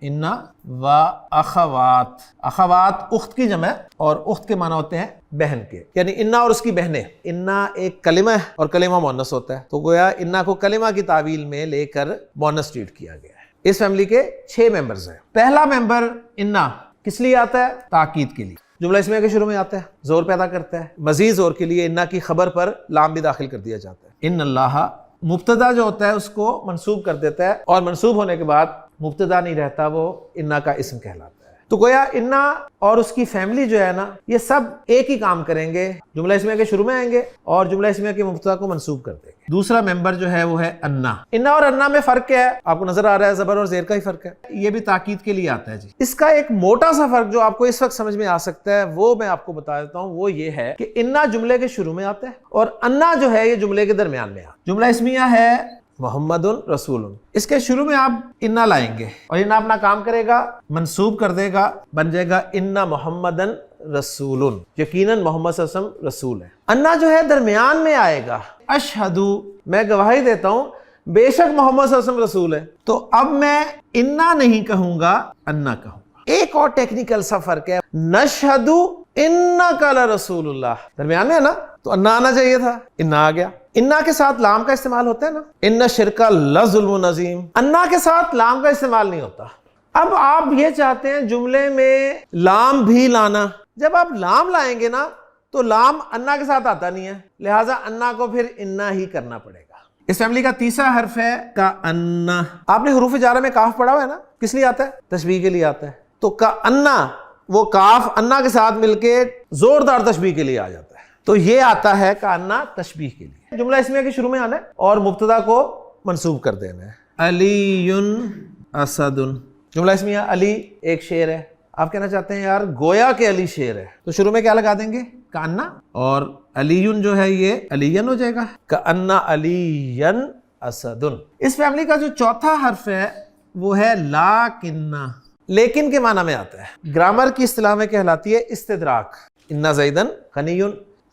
انا و اخوات، اخوات اخت کی جمع ہے اور اخت کے معنی ہوتے ہیں بہن کے، یعنی انا اور اس کی بہنیں۔ انا ایک کلمہ ہے اور کلمہ مؤنث ہوتا ہے، تو گویا انا کو کلمہ کی تعویل میں لے کر مؤنث ٹریٹ کیا گیا ہے۔ اس فیملی کے 6 ممبرز ہیں۔ پہلا ممبر انا کس لیے آتا ہے؟ تاکید کے لیے، جملہ اسمیہ کے شروع میں آتا ہے، زور پیدا کرتا ہے۔ مزید زور کے لیے انا کی خبر پر لام بھی داخل کر دیا جاتا ہے۔ ان اللہ، مبتدا جو ہوتا ہے اس کو منصوب کر دیتا ہے، اور منصوب ہونے کے بعد مبتدا نہیں رہتا، وہ انا کا اسم کہلاتا ہے۔ تو گویا انا اور اس کی فیملی جو ہے نا، یہ سب ایک ہی کام کریں گے، جملہ اسمیہ کے شروع میں آئیں گے اور جملہ اسمیہ کے مبتدا کو منصوب کر دیں گے۔ دوسرا ممبر جو ہے وہ ہے انا۔ انا اور انا میں فرق کیا ہے؟ آپ کو نظر آ رہا ہے، زبر اور زیر کا ہی فرق ہے۔ یہ بھی تاکید کے لیے آتا ہے جی۔ اس کا ایک موٹا سا فرق جو آپ کو اس وقت سمجھ میں آ سکتا ہے وہ میں آپ کو بتا دیتا ہوں، وہ یہ ہے کہ انا جملے کے شروع میں آتا ہے اور انا جو ہے یہ جملے کے درمیان میں آتا ہے۔ جملہ اسمیہ ہے محمد رسول، اس کے شروع میں آپ انا لائیں گے اور انا اپنا کام کرے گا، منصوب کر دے گا، بن جائے گا انا محمدن رسول، یقیناً محمد صلی اللہ علیہ وسلم رسول ہے۔ انا جو ہے درمیان میں آئے گا، اشہدو، میں گواہی دیتا ہوں بے شک محمد صلی اللہ علیہ وسلم رسول ہے، تو اب میں انا نہیں کہوں گا، انا کہوں گا۔ ایک اور ٹیکنیکل سا فرق ہے، نشہدو انک لرسول اللہ، درمیان میں ہے نا، تو انا آنا چاہیے تھا، انا آ گیا۔ انا کے ساتھ لام کا استعمال ہوتا ہے نا، ان شرک لظلم عظیم، انا کے ساتھ لام کا استعمال نہیں ہوتا۔ اب آپ یہ چاہتے ہیں جملے میں لام بھی لانا، جب آپ لام لائیں گے نا تو لام انا کے ساتھ آتا نہیں ہے، لہٰذا انا کو پھر انا ہی کرنا پڑے گا۔ اس فیملی کا تیسرا حرف ہے کا انا۔ آپ نے حروف جارہ میں کاف پڑھا ہوا ہے نا، کس لیے آتا ہے؟ تشبیہ کے لیے آتا ہے۔ تو کا انا، وہ کاف انا کے ساتھ مل کے زوردار تشبیہ کے لیے آ جاتا ہے، تو یہ آتا ہے کا انا تشبیہ کے لیے۔ جملہ اسمیہ کے شروع میں آنا ہے اور مبتدا کو منصوب کر دینا ہے۔ علی اسد، جملہ اسمیہ علی ایک شعر ہے، آپ کہنا چاہتے ہیں یار گویا کہ علی شعر ہے، تو شروع میں کیا لگا دیں گے؟ کانا، اور علی جو ہے یہ علیین ہو جائے گا، کانا علی اسد۔ اس فیملی کا جو چوتھا حرف ہے وہ ہے لاکنہ، لیکن کے معنی میں آتا ہے، گرامر کی اصطلاح میں کہلاتی ہے استدراک۔ انا زیدن غنی،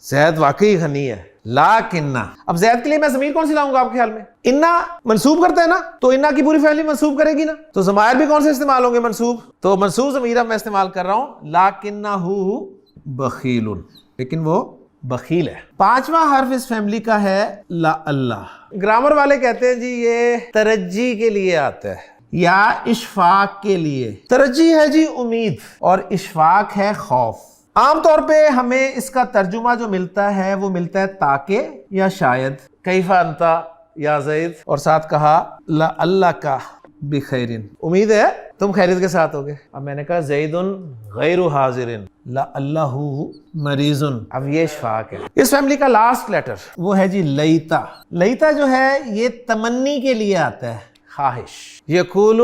زید واقعی غنی ہے، لاکنہ، اب زید کے لیے میں ضمیر کون سی لاؤں گا آپ کے خیال میں؟ انا منصوب کرتا ہے نا، تو انا کی پوری فیملی منصوب کرے گی نا، تو ضمائر بھی کون سے استعمال ہوں گے؟ منصوب، تو منصوب ضمیر اب میں استعمال کر رہا ہوں، لاکنہ بخیل، لیکن وہ بخیل ہے۔ پانچواں حرف اس فیملی کا ہے لا اللہ، گرامر والے کہتے ہیں جی یہ ترجی کے لیے آتا ہے یا اشفاق کے لیے۔ ترجی ہے جی امید اور اشفاق ہے خوف۔ عام طور پہ ہمیں اس کا ترجمہ جو ملتا ہے وہ ملتا ہے تاکہ یا شاید، کیف انتا یا زید، اور ساتھ کہا لا اللہ کا بخیرن، امید ہے تم خیریت کے ساتھ ہوگے۔ اب میں نے کہا زید غیر حاضر لا اللہ مریض، اب یہ اشفاق ہے۔ اس فیملی کا لاسٹ لیٹر وہ ہے جی لیتا۔ لیتا جو ہے یہ تمنی کے لیے آتا ہے، خواہش۔ یقول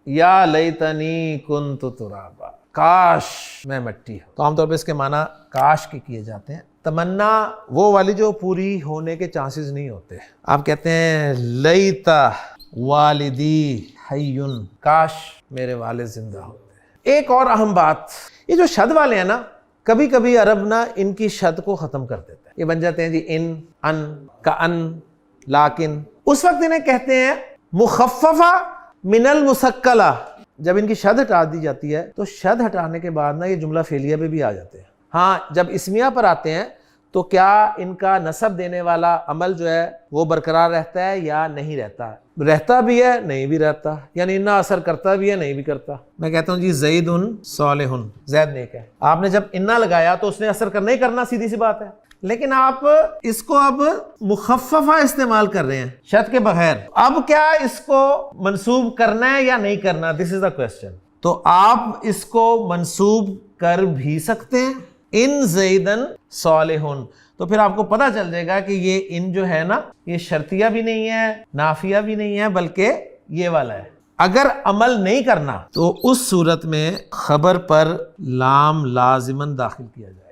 یا لیتنی کنت ترابا، کاش میں مٹی ہوں، تو عام طور پہ اس کے معنی کاش کے کیے جاتے ہیں۔ تمنا وہ والی جو پوری ہونے کے چانسز نہیں ہوتے، آپ کہتے ہیں لیتا والدی حیٌ، کاش میرے والد زندہ ہوتے۔ ایک اور اہم بات، یہ جو شد والے ہیں نا، کبھی کبھی عرب نا ان کی شد کو ختم کر دیتا ہے، یہ بن جاتے ہیں جی ان کا ان، لیکن اس وقت انہیں کہتے ہیں مخففہ من المسکلہ۔ جب ان کی شد ہٹا دی جاتی ہے تو شد ہٹانے کے بعد نا یہ جملہ فعلیہ پہ بھی آ جاتے ہیں۔ ہاں جب اسمیہ پر آتے ہیں تو کیا ان کا نصب دینے والا عمل جو ہے وہ برقرار رہتا ہے یا نہیں رہتا؟ رہتا بھی ہے، نہیں بھی رہتا، یعنی انہا اثر کرتا بھی ہے، نہیں بھی کرتا۔ میں کہتا ہوں جی زید صالح، زید نیک ہے، آپ نے جب انہا لگایا تو اس نے اثر کرنا ہی کرنا، سیدھی سی بات ہے، لیکن آپ اس کو اب مخففہ استعمال کر رہے ہیں شد کے بغیر، اب کیا اس کو منصوب کرنا ہے یا نہیں کرنا؟ دس از دا کوسچن۔ تو آپ اس کو منصوب کر بھی سکتے ہیں، ان زیدن صالح، تو پھر آپ کو پتہ چل جائے گا کہ یہ ان جو ہے نا یہ شرطیہ بھی نہیں ہے، نافیہ بھی نہیں ہے، بلکہ یہ والا ہے۔ اگر عمل نہیں کرنا تو اس صورت میں خبر پر لام لازماً داخل کیا جائے۔